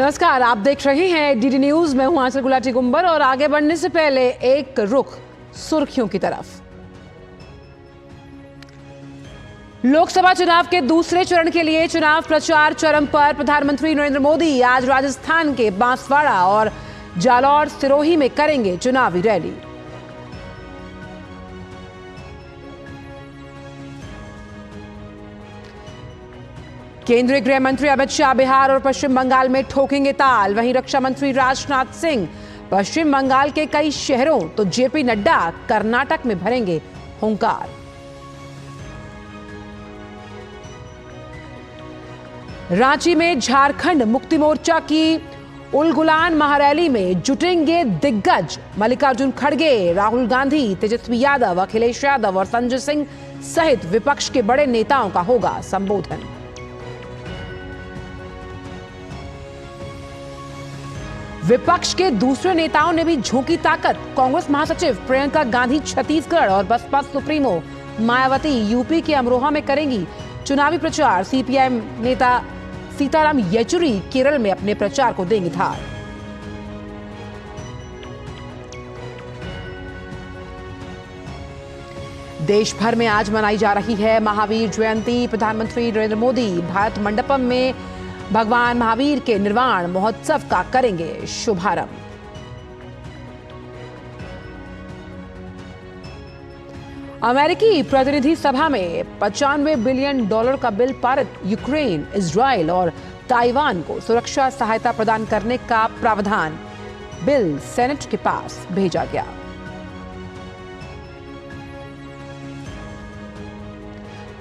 नमस्कार, आप देख रहे हैं डीडी न्यूज। मैं हूं आंचल गुलाटी गुंबर और आगे बढ़ने से पहले एक रुख सुर्खियों की तरफ। लोकसभा चुनाव के दूसरे चरण के लिए चुनाव प्रचार चरम पर। प्रधानमंत्री नरेंद्र मोदी आज राजस्थान के बांसवाड़ा और जालौर सिरोही में करेंगे चुनावी रैली। केंद्रीय गृह मंत्री अमित शाह बिहार और पश्चिम बंगाल में ठोकेंगे ताल। वहीं रक्षा मंत्री राजनाथ सिंह पश्चिम बंगाल के कई शहरों तो जेपी नड्डा कर्नाटक में भरेंगे हुंकार। रांची में झारखंड मुक्ति मोर्चा की उलगुलान महारैली में जुटेंगे दिग्गज। मल्लिकार्जुन खड़गे, राहुल गांधी, तेजस्वी यादव, अखिलेश यादव और संजय सिंह सहित विपक्ष के बड़े नेताओं का होगा संबोधन। विपक्ष के दूसरे नेताओं ने भी झोंकी ताकत। कांग्रेस महासचिव प्रियंका गांधी छत्तीसगढ़ और बसपा सुप्रीमो मायावती यूपी के अमरोहा में करेंगी चुनावी प्रचार। सीपीआईएम नेता सीताराम येचुरी केरल में अपने प्रचार को देंगे धार। देश भर में आज मनाई जा रही है महावीर जयंती। प्रधानमंत्री नरेंद्र मोदी भारत मंडपम में भगवान महावीर के निर्वाण महोत्सव का करेंगे शुभारंभ। अमेरिकी प्रतिनिधि सभा में $95 बिलियन का बिल पारित। यूक्रेन, इजरायल और ताइवान को सुरक्षा सहायता प्रदान करने का प्रावधान। बिल सेनेट के पास भेजा गया।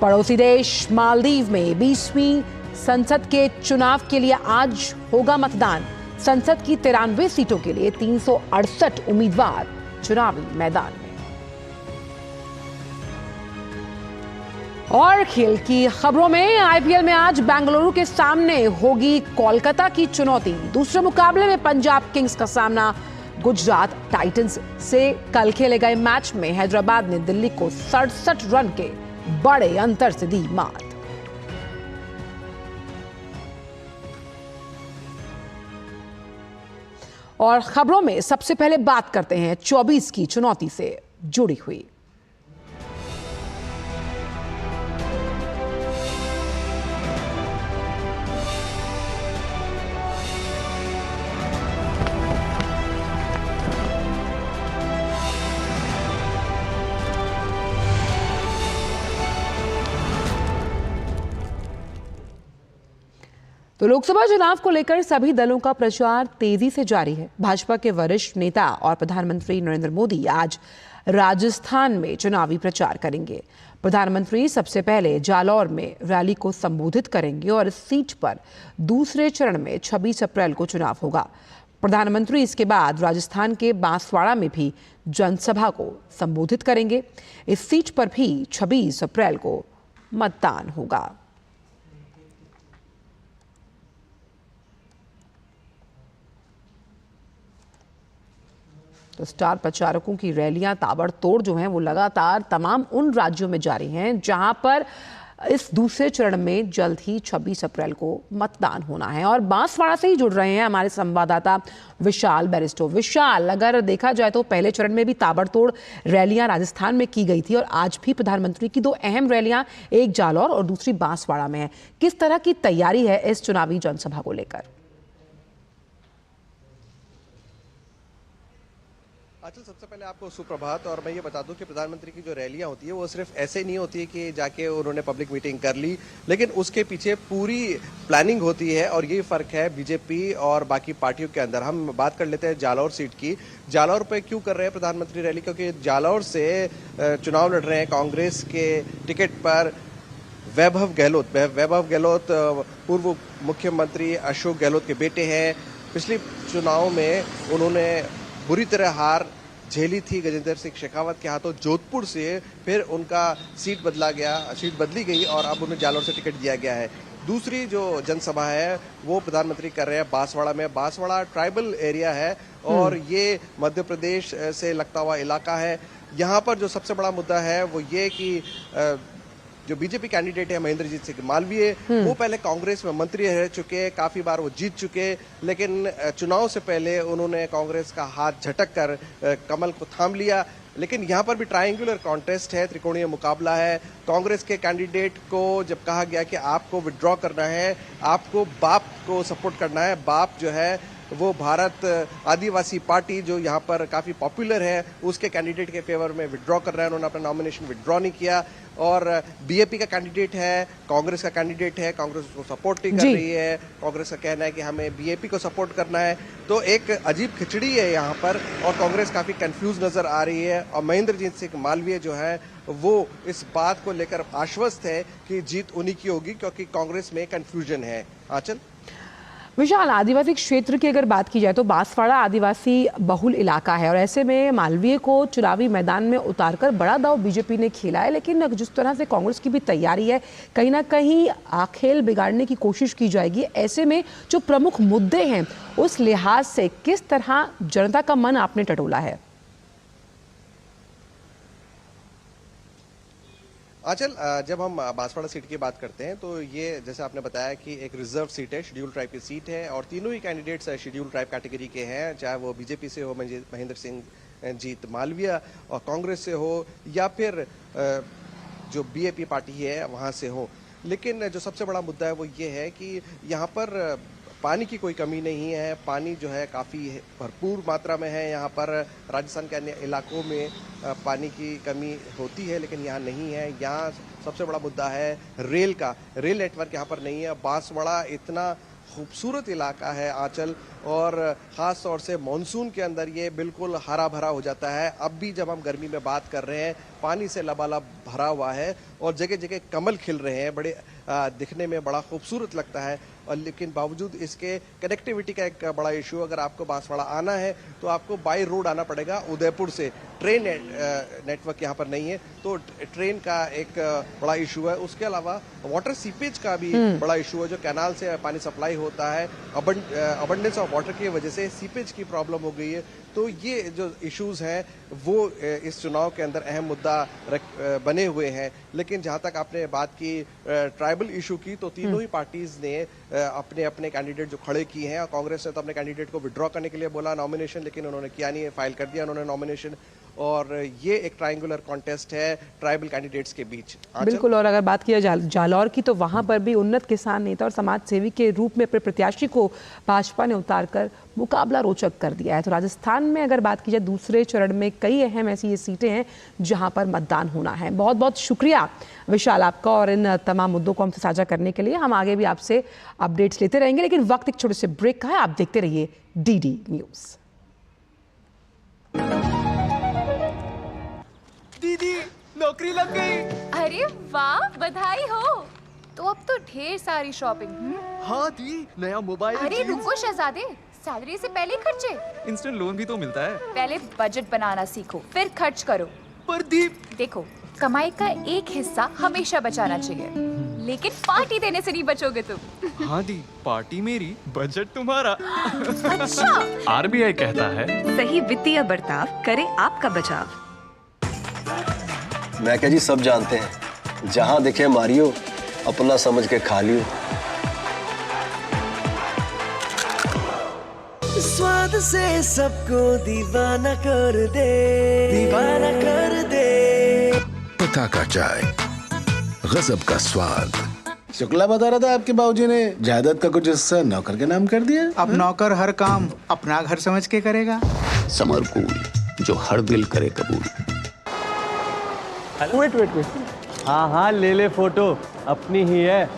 पड़ोसी देश मालदीव में 20वीं संसद के चुनाव के लिए आज होगा मतदान। संसद की 93 सीटों के लिए 368 उम्मीदवार चुनावी मैदान में। और खेल की खबरों में आईपीएल में आज बेंगलुरु के सामने होगी कोलकाता की चुनौती। दूसरे मुकाबले में पंजाब किंग्स का सामना गुजरात टाइटंस से। कल खेले गए मैच में हैदराबाद ने दिल्ली को 67 रन के बड़े अंतर से दी मात। और खबरों में सबसे पहले बात करते हैं 24 की चुनौती से जुड़ी हुई। तो लोकसभा चुनाव को लेकर सभी दलों का प्रचार तेजी से जारी है। भाजपा के वरिष्ठ नेता और प्रधानमंत्री नरेंद्र मोदी आज राजस्थान में चुनावी प्रचार करेंगे। प्रधानमंत्री सबसे पहले जालौर में रैली को संबोधित करेंगे और इस सीट पर दूसरे चरण में 26 अप्रैल को चुनाव होगा। प्रधानमंत्री इसके बाद राजस्थान के बांसवाड़ा में भी जनसभा को संबोधित करेंगे। इस सीट पर भी 26 अप्रैल को मतदान होगा। तो स्टार प्रचारकों की रैलियां ताबड़तोड़ जो हैं वो लगातार तमाम उन राज्यों में जारी हैं जहां पर इस दूसरे चरण में जल्द ही 26 अप्रैल को मतदान होना है। और बांसवाड़ा से ही जुड़ रहे हैं हमारे संवाददाता विशाल बैरिस्टो। विशाल, अगर देखा जाए तो पहले चरण में भी ताबड़तोड़ रैलियां राजस्थान में की गई थी और आज भी प्रधानमंत्री की 2 अहम रैलियां, एक जालौर और दूसरी बांसवाड़ा में है। किस तरह की तैयारी है इस चुनावी जनसभा को लेकर? आंचल, सबसे पहले आपको सुप्रभात। और मैं ये बता दूं कि प्रधानमंत्री की जो रैलियां होती है वो सिर्फ ऐसे नहीं होती है कि जाके उन्होंने पब्लिक मीटिंग कर ली, लेकिन उसके पीछे पूरी प्लानिंग होती है। और ये फर्क है बीजेपी और बाकी पार्टियों के अंदर। हम बात कर लेते हैं जालौर सीट की। जालौर पे क्यों कर रहे हैं प्रधानमंत्री रैली? क्योंकि जालौर से चुनाव लड़ रहे हैं कांग्रेस के टिकट पर वैभव गहलोत। वैभव गहलोत पूर्व मुख्यमंत्री अशोक गहलोत के बेटे हैं। पिछले चुनाव में उन्होंने बुरी तरह हार झेली थी गजेंद्र सिंह शेखावत के हाथों जोधपुर से। फिर उनका सीट बदली गई और अब उन्हें जालौर से टिकट दिया गया है। दूसरी जो जनसभा है वो प्रधानमंत्री कर रहे हैं बांसवाड़ा में। बांसवाड़ा ट्राइबल एरिया है और ये मध्य प्रदेश से लगता हुआ इलाका है। यहाँ पर जो सबसे बड़ा मुद्दा है वो ये कि जो बीजेपी कैंडिडेट है महेंद्रजीत सिंह मालवीय, वो पहले कांग्रेस में मंत्री रह चुके, काफी बार वो जीत चुके, लेकिन चुनाव से पहले उन्होंने कांग्रेस का हाथ झटक कर कमल को थाम लिया। लेकिन यहाँ पर भी ट्रायंगुलर कॉन्टेस्ट है, त्रिकोणीय मुकाबला है। कांग्रेस के कैंडिडेट को जब कहा गया कि आपको विड्रॉ करना है, आपको बाप को सपोर्ट करना है, बाप जो है वो भारत आदिवासी पार्टी जो यहाँ पर काफ़ी पॉपुलर है, उसके कैंडिडेट के फेवर में विड्रॉ कर रहे हैं। उन्होंने अपना नॉमिनेशन विड्रॉ नहीं किया। और बीएपी का कैंडिडेट है, कांग्रेस का कैंडिडेट है, कांग्रेस उसको सपोर्ट नहीं कर रही है। कांग्रेस का कहना है कि हमें बीएपी को सपोर्ट करना है। तो एक अजीब खिचड़ी है यहाँ पर और कांग्रेस काफ़ी कंफ्यूज नजर आ रही है। और महेंद्रजीत सिंह मालवीय जो है वो इस बात को लेकर आश्वस्त है कि जीत उन्हीं की होगी, क्योंकि कांग्रेस में कंफ्यूजन है। आंचल, विशाल, आदिवासी क्षेत्र की अगर बात की जाए तो बांसवाड़ा आदिवासी बहुल इलाका है और ऐसे में मालवीय को चुनावी मैदान में उतारकर बड़ा दांव बीजेपी ने खेला है। लेकिन जिस तरह से कांग्रेस की भी तैयारी है, कहीं ना कहीं खेल बिगाड़ने की कोशिश की जाएगी। ऐसे में जो प्रमुख मुद्दे हैं उस लिहाज से किस तरह जनता का मन आपने टटोला है? आंचल, जब हम बांसवाड़ा सीट की बात करते हैं तो ये जैसे आपने बताया कि एक रिजर्व सीट है, शेड्यूल ट्राइब की सीट है और तीनों ही कैंडिडेट्स शेड्यूल ट्राइब कैटेगरी के हैं, चाहे वो बीजेपी से हो महेंद्र सिंह जीत मालवीय और कांग्रेस से हो या फिर जो बीएपी पार्टी है वहाँ से हो। लेकिन जो सबसे बड़ा मुद्दा है वो ये है कि यहाँ पर पानी की कोई कमी नहीं है। पानी जो है काफ़ी भरपूर मात्रा में है। यहाँ पर राजस्थान के अन्य इलाकों में पानी की कमी होती है, लेकिन यहाँ नहीं है। यहाँ सबसे बड़ा मुद्दा है रेल का। रेल नेटवर्क यहाँ पर नहीं है। बांसवाड़ा इतना खूबसूरत इलाका है आंचल, और ख़ास तौर से मानसून के अंदर ये बिल्कुल हरा भरा हो जाता है। अब भी जब हम गर्मी में बात कर रहे हैं, पानी से लबालब भरा हुआ है और जगह जगह कमल खिल रहे हैं, बड़े दिखने में बड़ा खूबसूरत लगता है। और लेकिन बावजूद इसके कनेक्टिविटी का एक बड़ा इशू, अगर आपको बांसवाड़ा आना है तो आपको बाई रोड आना पड़ेगा उदयपुर से। ट्रेन नेटवर्क यहाँ पर नहीं है, तो ट्रेन का एक बड़ा इशू है। उसके अलावा वाटर सीपेज का भी बड़ा इशू है। जो कैनाल से पानी सप्लाई होता है, अबंडेंस ऑफ वाटर की वजह से सीपेज की प्रॉब्लम हो गई है। तो ये जो इश्यूज हैं वो इस चुनाव के अंदर अहम मुद्दा बने हुए हैं। लेकिन जहाँ तक आपने बात की ट्राइबल इशू की, तो तीनों ही पार्टीज ने अपने अपने कैंडिडेट जो खड़े किए हैं। और कांग्रेस ने तो अपने कैंडिडेट को विड्रॉ करने के लिए बोला नॉमिनेशन, लेकिन उन्होंने किया नहीं, फाइल कर दिया उन्होंने नॉमिनेशन। और ये एक ट्रायंगुलर कॉन्टेस्ट है ट्राइबल कैंडिडेट्स के बीच। बिल्कुल। और अगर बात किया जालौर की, तो वहां पर भी उन्नत किसान नेता और समाज सेवी के रूप में अपने प्रत्याशी को भाजपा ने उतारकर मुकाबला रोचक कर दिया है। तो राजस्थान में अगर बात की जाए दूसरे चरण में कई अहम ऐसी ये सीटें हैं जहां पर मतदान होना है। बहुत बहुत शुक्रिया विशाल आपका और इन तमाम मुद्दों को हमसे साझा करने के लिए। हम आगे भी आपसे अपडेट्स लेते रहेंगे, लेकिन वक्त एक छोटे से ब्रेक का है। आप देखते रहिए DD न्यूज़। दीदी नौकरी लग गई। अरे वाह, बधाई हो। तो अब तो ढेर सारी शॉपिंग। हाँ दी, नया मोबाइल। अरे रुको शहजादे, सैलरी से पहले खर्चे। इंस्टेंट लोन भी तो मिलता है। पहले बजट बनाना सीखो, फिर खर्च करो। पर दी, देखो, कमाई का एक हिस्सा हमेशा बचाना चाहिए, लेकिन पार्टी देने से नहीं बचोगे तुम। हाँ दी, पार्टी मेरी, बजट तुम्हारा। अच्छा। RBI कहता है, सही वित्तीय बर्ताव करे आपका बचाव। मैं क्या जी, सब जानते हैं, जहां दिखे मारियो, अपना समझ के खा लियो। स्वाद से सबको दीवाना कर दे, दीवाना कर दे। पता का चाय, गजब का स्वाद। शुक्ला बता रहा था आपके बाबूजी ने जायदाद का कुछ हिस्सा नौकर के नाम कर दिया। अब नौकर हर काम अपना घर समझ के करेगा। समरकूल, जो हर दिल करे कबूल। वेट हाँ ले ले फोटो, अपनी ही है,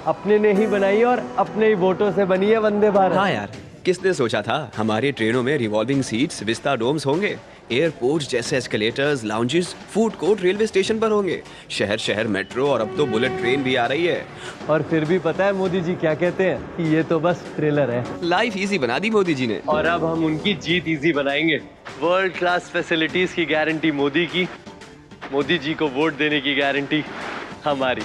अपने ने ही बनाई और अपने ही वोटों से बनी है वंदे भारत। हाँ यार, किसने सोचा था हमारी ट्रेनों में रिवॉल्विंग सीट्स, विस्टा डोम्स होंगे, एयरपोर्ट जैसे escalators, lounges, food court railway station पर होंगे, शहर शहर मेट्रो और अब तो बुलेट ट्रेन भी आ रही है। और फिर भी पता है मोदी जी क्या कहते हैं कि ये तो बस ट्रेलर है। लाइफ इजी बना दी मोदी जी ने, और अब हम उनकी जीत इजी बनाएंगे। वर्ल्ड क्लास फैसिलिटीज की गारंटी मोदी की, मोदी जी को वोट देने की गारंटी हमारी।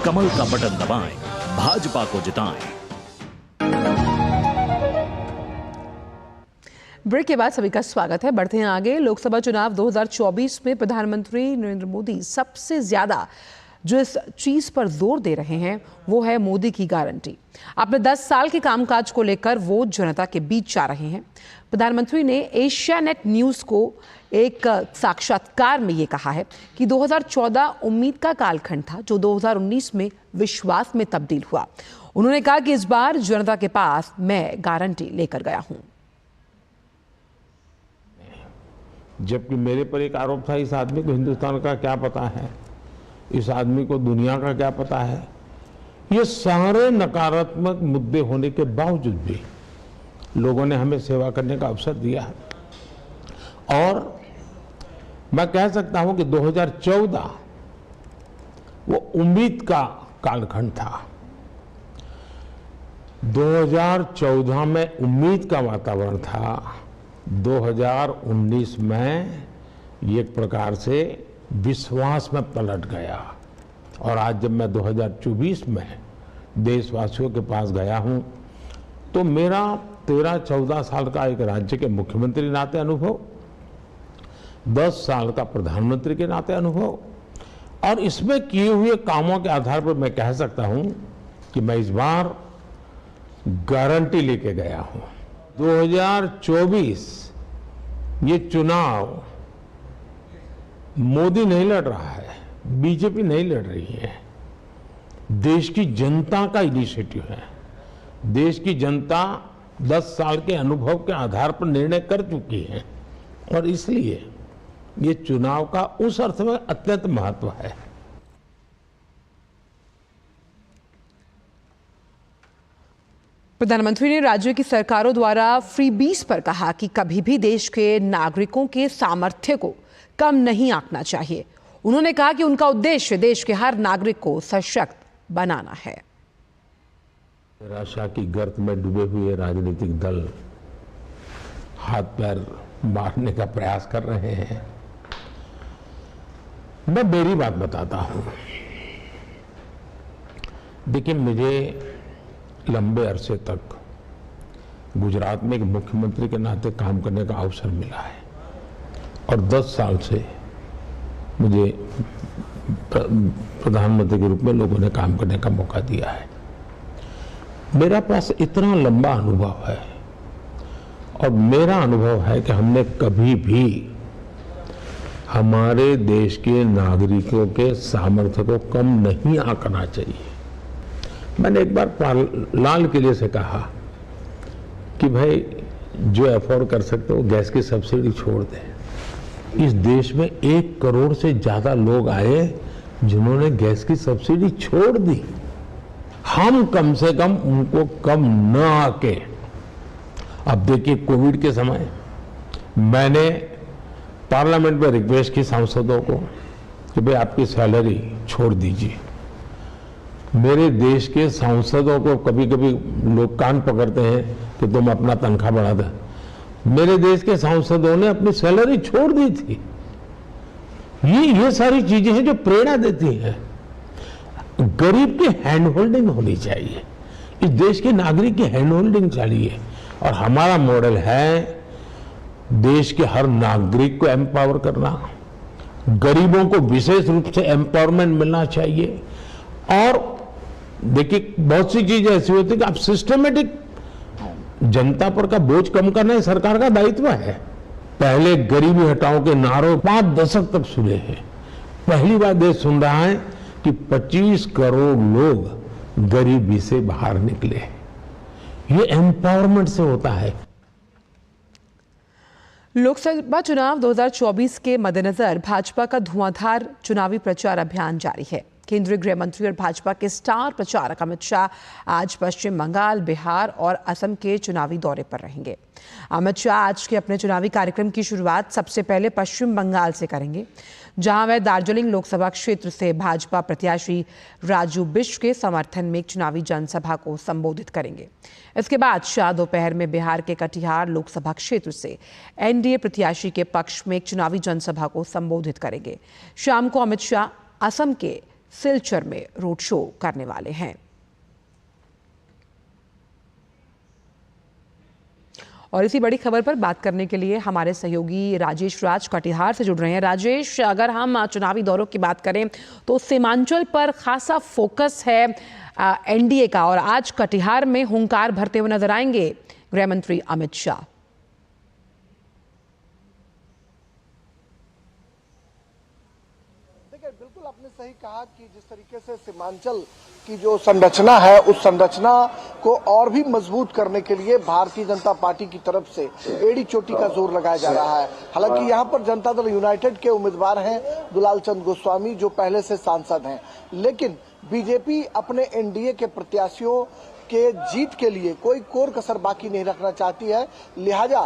कमल का बटन दबाएं, भाजपा को जिताएं। ब्रेक के बाद सभी का स्वागत है। बढ़ते हैं आगे। लोकसभा चुनाव 2024 में प्रधानमंत्री नरेंद्र मोदी सबसे ज्यादा जो इस चीज पर जोर दे रहे हैं वो है मोदी की गारंटी। अपने 10 साल के कामकाज को लेकर वो जनता के बीच जा रहे हैं। प्रधानमंत्री ने एशिया नेट न्यूज को एक साक्षात्कार में ये कहा है कि 2014 उम्मीद का कालखंड था जो 2019 में विश्वास में तब्दील हुआ। उन्होंने कहा कि इस बार जनता के पास मैं गारंटी लेकर गया हूं। जबकि मेरे पर एक आरोप था, इस आदमी को हिंदुस्तान का क्या पता है, इस आदमी को दुनिया का क्या पता है। ये सारे नकारात्मक मुद्दे होने के बावजूद भी लोगों ने हमें सेवा करने का अवसर दिया है। और मैं कह सकता हूं कि 2014 वो उम्मीद का कालखंड था। 2014 में उम्मीद का वातावरण था। 2019 में ये एक प्रकार से विश्वास में पलट गया। और आज जब मैं 2024 में देशवासियों के पास गया हूं तो मेरा 13-14 साल का एक राज्य के मुख्यमंत्री नाते अनुभव, 10 साल का प्रधानमंत्री के नाते अनुभव और इसमें किए हुए कामों के आधार पर मैं कह सकता हूं कि मैं इस बार गारंटी लेके गया हूं। 2024 ये चुनाव मोदी नहीं लड़ रहा है, बीजेपी नहीं लड़ रही है, देश की जनता का इनिशिएटिव है। देश की जनता 10 साल के अनुभव के आधार पर निर्णय कर चुकी है और इसलिए ये चुनाव का उस अर्थ में अत्यंत महत्व है। प्रधानमंत्री ने राज्य की सरकारों द्वारा फ्रीबीज पर कहा कि कभी भी देश के नागरिकों के सामर्थ्य को कम नहीं आंकना चाहिए। उन्होंने कहा कि उनका उद्देश्य देश के हर नागरिक को सशक्त बनाना है। निराशा की गर्त में डूबे हुए राजनीतिक दल हाथ पैर मारने का प्रयास कर रहे हैं। मैं मेरी बात बताता हूं। देखिए, मुझे लंबे अरसे तक गुजरात में एक मुख्यमंत्री के नाते काम करने का अवसर मिला है और 10 साल से मुझे प्रधानमंत्री के रूप में लोगों ने काम करने का मौका दिया है। मेरा पास इतना लंबा अनुभव है और मेरा अनुभव है कि हमने कभी भी हमारे देश के नागरिकों के सामर्थ्य को कम नहीं आंकना चाहिए। मैंने एक बार लाल किले से कहा कि भाई जो अफोर्ड कर सकते हो गैस की सब्सिडी छोड़ दें। इस देश में 1 करोड़ से ज्यादा लोग आए जिन्होंने गैस की सब्सिडी छोड़ दी। हम कम से कम उनको कम न आके, अब देखिए कोविड के समय मैंने पार्लियामेंट में रिक्वेस्ट की सांसदों को कि भाई आपकी सैलरी छोड़ दीजिए। मेरे देश के सांसदों को कभी कभी लोग कान पकड़ते हैं कि तुम अपना तनख्वाह बढ़ा दो। मेरे देश के सांसदों ने अपनी सैलरी छोड़ दी थी। ये सारी चीजें हैं जो प्रेरणा देती हैं। गरीब की हैंड होल्डिंग होनी चाहिए, इस देश के नागरिक की हैंड होल्डिंग चाहिए और हमारा मॉडल है देश के हर नागरिक को एम्पावर करना, गरीबों को विशेष रूप से एम्पावरमेंट मिलना चाहिए। और देखिए, बहुत सी चीजें ऐसी होती है कि आप सिस्टमेटिक जनता पर का बोझ कम करना ही सरकार का दायित्व है। पहले गरीबी हटाओ के नारों 5 दशक तक सुने हैं। पहली बार देश सुन रहा है कि 25 करोड़ लोग गरीबी से बाहर निकले। ये एम्पावरमेंट से होता है। लोकसभा चुनाव 2024 के मद्देनजर भाजपा का धुआंधार चुनावी प्रचार अभियान जारी है। केंद्रीय गृह मंत्री और भाजपा के स्टार प्रचारक अमित शाह आज पश्चिम बंगाल, बिहार और असम के चुनावी दौरे पर रहेंगे। अमित शाह आज के अपने चुनावी कार्यक्रम की शुरुआत सबसे पहले पश्चिम बंगाल से करेंगे, जहां वह दार्जिलिंग लोकसभा क्षेत्र से भाजपा प्रत्याशी राजू बिष्ट के समर्थन में एक चुनावी जनसभा को संबोधित करेंगे। इसके बाद शाह दोपहर में बिहार के कटिहार लोकसभा क्षेत्र से एनडीए प्रत्याशी के पक्ष में एक चुनावी जनसभा को संबोधित करेंगे। शाम को अमित शाह असम के सिलचर में रोड शो करने वाले हैं। और इसी बड़ी खबर पर बात करने के लिए हमारे सहयोगी राजेश राज कटिहार से जुड़ रहे हैं। राजेश, अगर हम चुनावी दौरों की बात करें तो सीमांचल पर खासा फोकस है एनडीए का, और आज कटिहार में हुंकार भरते हुए नजर आएंगे गृह मंत्री अमित शाह। बिल्कुल आपने सही कहा कि जिस तरीके से सीमांचल की जो संरचना है उस संरचना को और भी मजबूत करने के लिए भारतीय जनता पार्टी की तरफ से एड़ी चोटी का जोर लगाया जा रहा है। हालांकि यहां पर जनता दल यूनाइटेड के उम्मीदवार हैं दुलाल चंद गोस्वामी, जो पहले से सांसद हैं, लेकिन बीजेपी अपने एनडीए के प्रत्याशियों के जीत के लिए कोई कोर कसर बाकी नहीं रखना चाहती है। लिहाजा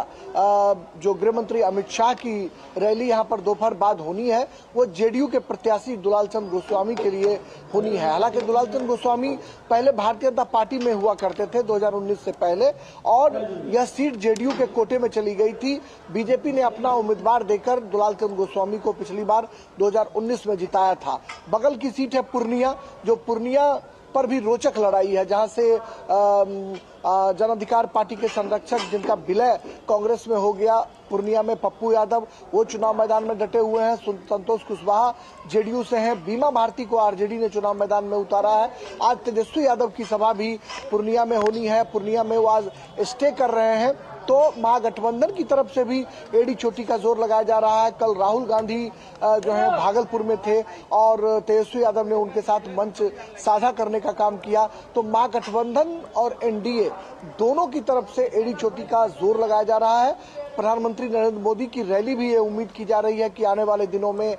जो गृह मंत्री अमित शाह की रैली यहां पर दोपहर बाद होनी है वो जेडीयू के प्रत्याशी दुलाल चंद गोस्वामी के लिए होनी है। हालांकि दुलाल चंद गोस्वामी पहले भारतीय जनता पार्टी में हुआ करते थे 2019 से पहले, और यह सीट जेडीयू के कोटे में चली गई थी। बीजेपी ने अपना उम्मीदवार देकर दुलाल चंद गोस्वामी को पिछली बार 2019 में जिताया था। बगल की सीट है पूर्णिया, जो पूर्णिया पर भी रोचक लड़ाई है, जहां से जन अधिकार पार्टी के संरक्षक जिनका विलय कांग्रेस में हो गया पूर्णिया में, पप्पू यादव, वो चुनाव मैदान में डटे हुए हैं। संतोष कुशवाहा जेडीयू से हैं, बीमा भारती को आरजेडी ने चुनाव मैदान में उतारा है। आज तेजस्वी यादव की सभा भी पूर्णिया में होनी है, पूर्णिया में वो आज स्टे कर रहे हैं। तो महागठबंधन की तरफ से भी एड़ी चोटी का जोर लगाया जा रहा है। कल राहुल गांधी जो है भागलपुर में थे और तेजस्वी यादव ने उनके साथ मंच साझा करने का काम किया। तो महागठबंधन और एनडीए दोनों की तरफ से एड़ी चोटी का जोर लगाया जा रहा है। प्रधानमंत्री नरेंद्र मोदी की रैली भी ये उम्मीद की जा रही है कि आने वाले दिनों में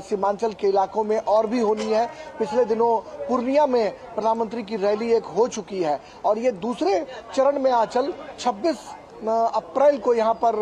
सीमांचल के इलाकों में और भी होनी है। पिछले दिनों पूर्णिया में प्रधानमंत्री की रैली एक हो चुकी है और ये दूसरे चरण में आंचल 26 अप्रैल को यहाँ पर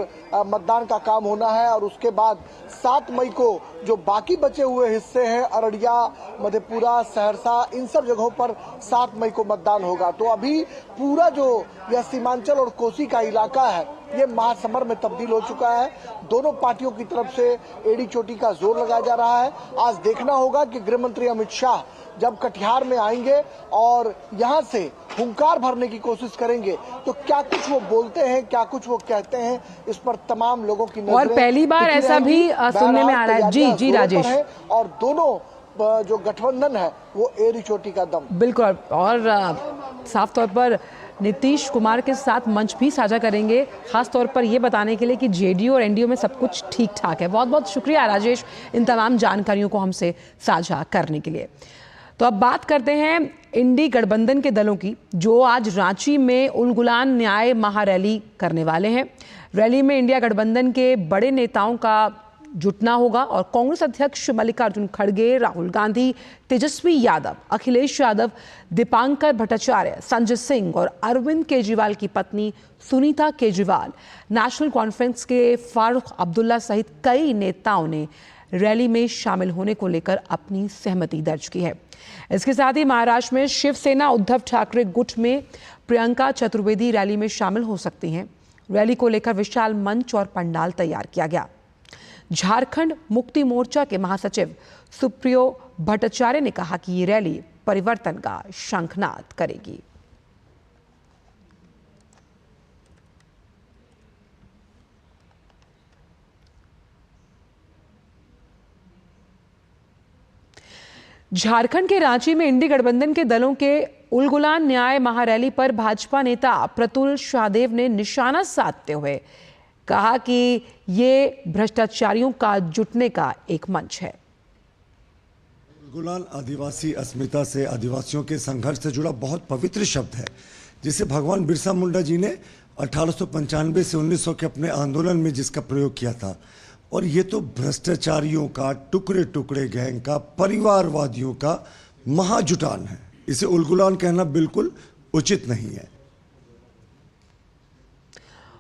मतदान का काम होना है और उसके बाद 7 मई को जो बाकी बचे हुए हिस्से हैं अररिया, मधेपुरा, सहरसा, इन सब जगहों पर 7 मई को मतदान होगा। तो अभी पूरा जो यह सीमांचल और कोसी का इलाका है ये महासमर में तब्दील हो चुका है। दोनों पार्टियों की तरफ से एड़ी चोटी का जोर लगाया जा रहा है। आज देखना होगा कि गृह मंत्री अमित शाह जब कटिहार में आएंगे और यहाँ से हुंकार भरने की कोशिश करेंगे तो क्या कुछ वो बोलते हैं, क्या कुछ वो कहते हैं, इस पर तमाम लोगों की नजरें। और पहली बार ऐसा भी सुनने में आ रहा है। जी राजेश, और दोनों जो गठबंधन है वो एड़ी चोटी का दम। बिल्कुल, और साफ तौर पर नीतीश कुमार के साथ मंच भी साझा करेंगे, खास तौर पर ये बताने के लिए कि जेडीयू और एनडीयू में सब कुछ ठीक ठाक है। बहुत बहुत शुक्रिया राजेश इन तमाम जानकारियों को हमसे साझा करने के लिए। तो अब बात करते हैं इंडी गठबंधन के दलों की, जो आज रांची में उलगुलान न्याय महारैली करने वाले हैं। रैली में इंडिया गठबंधन के बड़े नेताओं का जुटना होगा और कांग्रेस अध्यक्ष मल्लिकार्जुन खड़गे, राहुल गांधी, तेजस्वी यादव, अखिलेश यादव, दीपांकर भट्टाचार्य, संजय सिंह और अरविंद केजरीवाल की पत्नी सुनीता केजरीवाल, नेशनल कॉन्फ्रेंस के फारूक अब्दुल्ला सहित कई नेताओं ने रैली में शामिल होने को लेकर अपनी सहमति दर्ज की है। इसके साथ ही महाराष्ट्र में शिवसेना उद्धव ठाकरे गुट में प्रियंका चतुर्वेदी रैली में शामिल हो सकती हैं। रैली को लेकर विशाल मंच और पंडाल तैयार किया गया। झारखंड मुक्ति मोर्चा के महासचिव सुप्रियो भट्टाचार्य ने कहा कि ये रैली परिवर्तन का शंखनाद करेगी। झारखंड के रांची में इंडी गठबंधन के दलों के उलगुलान न्याय महारैली पर भाजपा नेता प्रतुल शाहदेव ने निशाना साधते हुए कहा कि ये भ्रष्टाचारियों का जुटने का एक मंच है। उलगुलान आदिवासी अस्मिता से, आदिवासियों के संघर्ष से जुड़ा बहुत पवित्र शब्द है, जिसे भगवान बिरसा मुंडा जी ने 1895 से 1900 के अपने आंदोलन में जिसका प्रयोग किया था। और ये तो भ्रष्टाचारियों का, टुकड़े टुकड़े गैंग का, परिवारवादियों का महाजुटान है। इसे उलगुलान कहना बिल्कुल उचित नहीं है।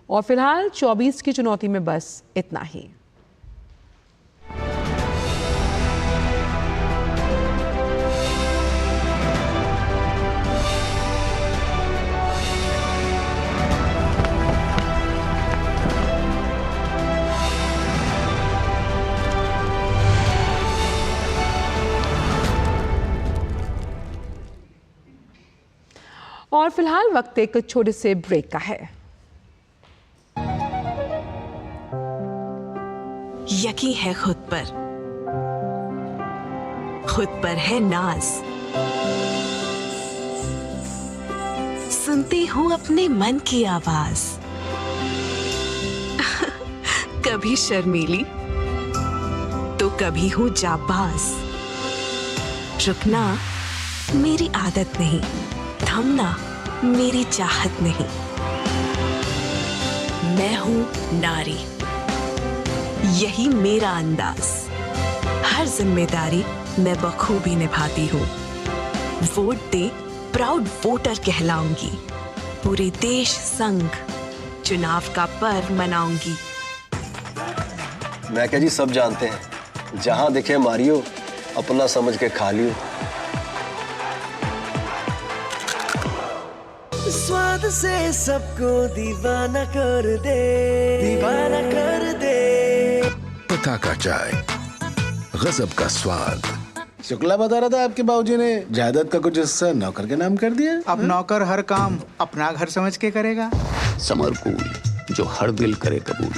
और फिलहाल 24 की चुनौती में बस इतना ही। और फिलहाल वक्त एक छोटे से ब्रेक का है। यकीन है खुद पर है नाज। सुनती हूँ अपने मन की आवाज। कभी शर्मीली तो कभी हूँ जाबाज। रुकना मेरी आदत नहीं, थमना मेरी चाहत नहीं। मैं हूँ नारी, यही मेरा अंदाज। हर जिम्मेदारी मैं बखूबी निभाती हूँ। वोट दे प्राउड वोटर कहलाऊंगी। पूरे देश संग चुनाव का पर्व मनाऊंगी। मैं क्या जी, सब जानते हैं, जहां दिखे मारियो, अपना समझ के खा लियो। स्वाद से सबको दीवाना कर दे, दीवाना कर दे। पता का चाय, गजब का स्वाद। शुक्ला बता रहा था आपके बाबूजी ने जायदाद का कुछ हिस्सा नौकर के नाम कर दिया। अब नौकर हर काम अपना घर समझ के करेगा। समरकूल जो हर दिल करे कबूल।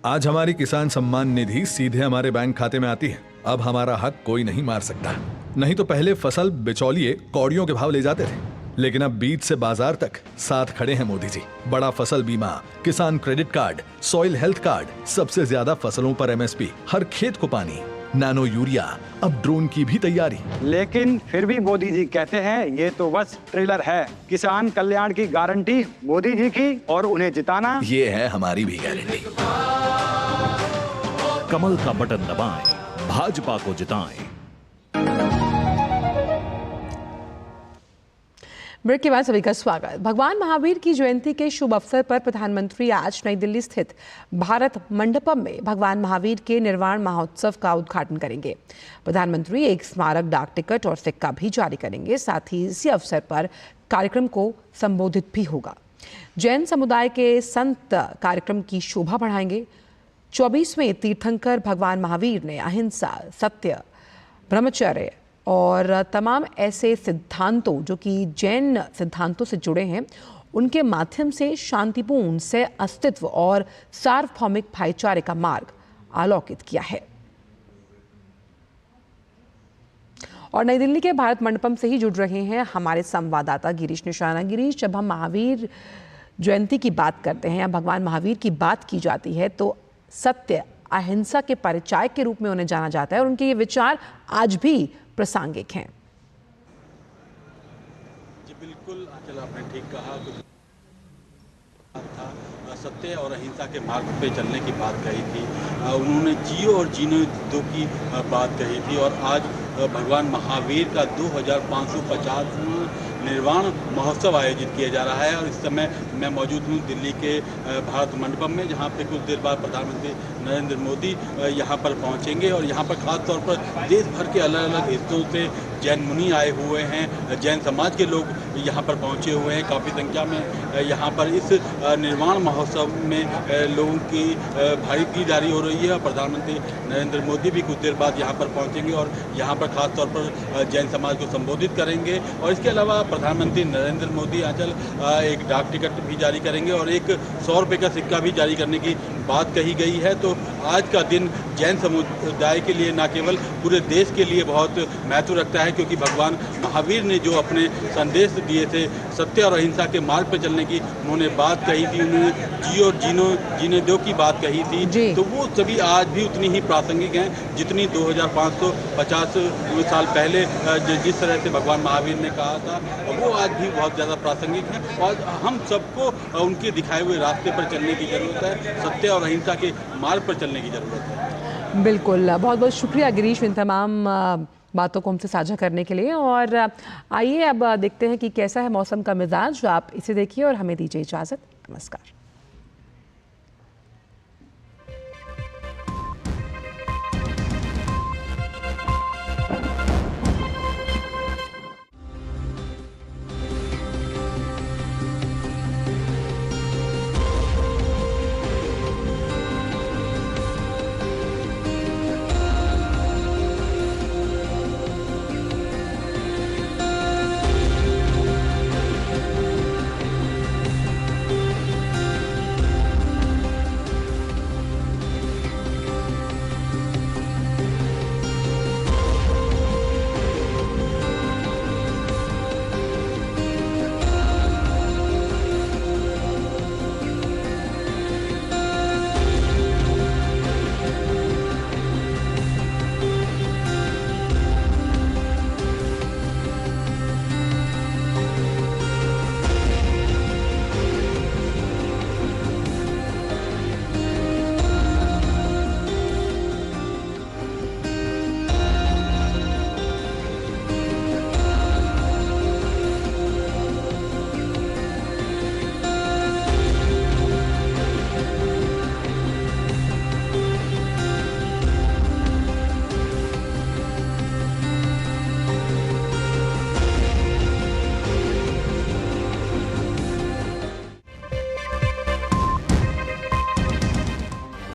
आज हमारी किसान सम्मान निधि सीधे हमारे बैंक खाते में आती है। अब हमारा हक कोई नहीं मार सकता। नहीं तो पहले फसल बिचौलिए कौड़ियों के भाव ले जाते थे, लेकिन अब बीज से बाजार तक साथ खड़े हैं मोदी जी। बड़ा फसल बीमा, किसान credit card, soil health card, सबसे ज्यादा फसलों पर एमएसपी, हर खेत को पानी, नैनो यूरिया, अब ड्रोन की भी तैयारी। लेकिन फिर भी मोदी जी कहते हैं ये तो बस ट्रेलर है। किसान कल्याण की गारंटी मोदी जी की, और उन्हें जिताना ये है हमारी भी गारंटी। कमल का बटन दबाएं, भाजपा को जिताएं। ब्रेक के बाद सभी का स्वागत। भगवान महावीर की जयंती के शुभ अवसर पर प्रधानमंत्री आज नई दिल्ली स्थित भारत मंडपम में भगवान महावीर के निर्वाण महोत्सव का उद्घाटन करेंगे। प्रधानमंत्री एक स्मारक डाक टिकट और सिक्का भी जारी करेंगे। साथ ही इसी अवसर पर कार्यक्रम को संबोधित भी होगा। जैन समुदाय के संत कार्यक्रम की शोभा बढ़ाएंगे। 24वें तीर्थंकर भगवान महावीर ने अहिंसा, सत्य, ब्रह्मचर्य और तमाम ऐसे सिद्धांतों जो कि जैन सिद्धांतों से जुड़े हैं, उनके माध्यम से शांतिपूर्ण से अस्तित्व और सार्वभौमिक भाईचारे का मार्ग आलोकित किया है। और नई दिल्ली के भारत मंडपम से ही जुड़ रहे हैं हमारे संवाददाता गिरीश निशाना। गिरीश, जब हम महावीर जयंती की बात करते हैं या भगवान महावीर की बात की जाती है तो सत्य, अहिंसा के परिचायक के रूप में उन्हें जाना जाता है और उनके ये विचार आज भी प्रासंगिक हैं। जी बिल्कुल, आंचल आपने ठीक कहा। था सत्य और अहिंसा के मार्ग पे चलने की बात कही थी। उन्होंने जियो और जीने दो की बात कही थी। और आज भगवान महावीर का 2550 निर्वाण महोत्सव आयोजित किया जा रहा है। और इस समय मैं मौजूद हूँ दिल्ली के भारत मंडपम में, जहाँ पे कुछ देर बाद प्रधानमंत्री नरेंद्र मोदी यहाँ पर पहुँचेंगे। और यहाँ पर खास तौर पर देश भर के अलग अलग हिस्सों से जैन मुनि आए हुए हैं, जैन समाज के लोग यहाँ पर पहुँचे हुए हैं। काफ़ी संख्या में यहाँ पर इस निर्वाण महोत्सव में लोगों की भारी खरीदारी हो रही है। और प्रधानमंत्री नरेंद्र मोदी भी कुछ देर बाद यहाँ पर पहुँचेंगे और यहाँ पर खास तौर पर जैन समाज को संबोधित करेंगे। और इसके अलावा प्रधानमंत्री नरेंद्र मोदी आंचल एक डाक टिकट भी जारी करेंगे और एक 100 रुपये का सिक्का भी जारी करने की बात कही गई है। तो आज का दिन जैन समुदाय के लिए न केवल पूरे देश के लिए बहुत महत्व रखता है, क्योंकि भगवान महावीर ने जो अपने संदेश दिए थे सत्य और अहिंसा के मार्ग पर चलने की उन्होंने बात कही थी, उन्होंने जियो और जीने दो की बात कही थी, तो वो सभी आज भी उतनी ही प्रासंगिक हैं जितनी 2550 साल पहले जिस तरह से भगवान महावीर ने कहा था, वो आज भी बहुत ज़्यादा प्रासंगिक हैं। और हम सबको उनके दिखाए हुए रास्ते पर चलने की ज़रूरत है, सत्य और अहिंसा के मार्ग पर चलने की ज़रूरत है। बिल्कुल, बहुत बहुत शुक्रिया गिरीश इन तमाम बातों को हमसे साझा करने के लिए। और आइए अब देखते हैं कि कैसा है मौसम का मिजाज। आप इसे देखिए और हमें दीजिए इजाज़त। नमस्कार।